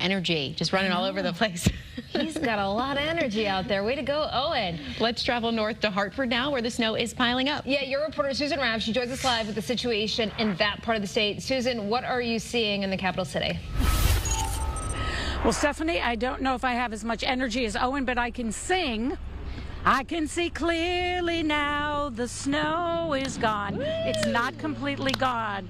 energy, just running all over the place. He's got a lot of energy out there. Way to go, Owen. Let's travel north to Hartford now, where the snow is piling up. Yeah, your reporter, Susan Raff, she joins us live with the situation in that part of the state. Susan, what are you seeing in the capital city? Well, Stephanie, I don't know if I have as much energy as Owen, but I can sing. I can see clearly now the snow is gone. Woo! It's not completely gone.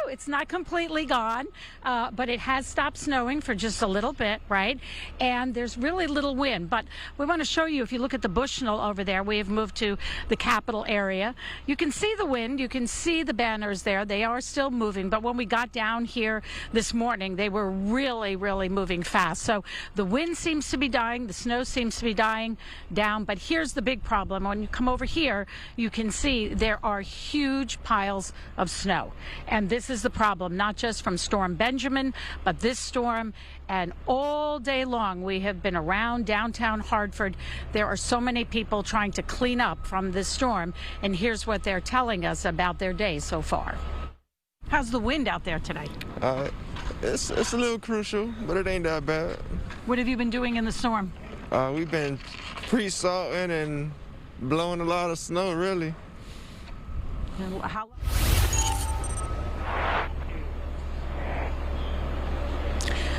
It's not completely gone, but it has stopped snowing for just a little bit, right? And there's really little wind. But we want to show you, if you look at the Bushnell over there, we have moved to the capital area. You can see the wind. You can see the banners there. They are still moving. But when we got down here this morning, they were really, really moving fast. So the wind seems to be dying. The snow seems to be dying down. But here's the big problem. When you come over here, you can see there are huge piles of snow. And this is the problem, not just from Storm Benjamin, but this storm. And all day long, we have been around downtown Hartford. There are so many people trying to clean up from this storm. And here's what they're telling us about their day so far. How's the wind out there today? It's a little crucial, but it ain't that bad. What have you been doing in the storm? We've been pre-salting and blowing a lot of snow, really. How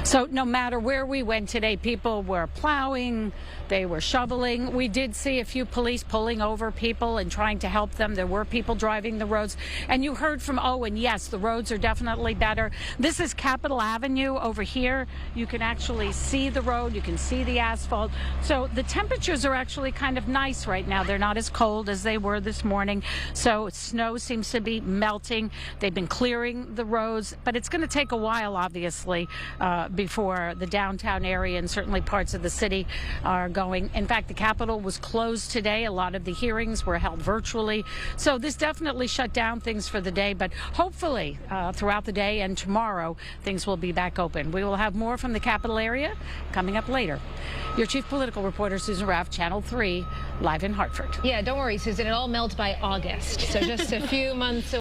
So no matter where we went today, people were plowing, they were shoveling. We did see a few police pulling over people and trying to help them. There were people driving the roads. And you heard from Owen, yes, the roads are definitely better. This is Capitol Avenue over here. You can actually see the road. You can see the asphalt. So the temperatures are actually kind of nice right now. They're not as cold as they were this morning. So snow seems to be melting. They've been clearing the roads, but it's going to take a while, obviously, before the downtown area and certainly parts of the city are going. In fact, the Capitol was closed today. A lot of the hearings were held virtually. So this definitely shut down things for the day, but hopefully throughout the day and tomorrow, things will be back open. We will have more from the Capitol area coming up later. Your chief political reporter, Susan Raff, Channel 3, live in Hartford. Yeah, don't worry, Susan. It all melts by August, so just a few months away.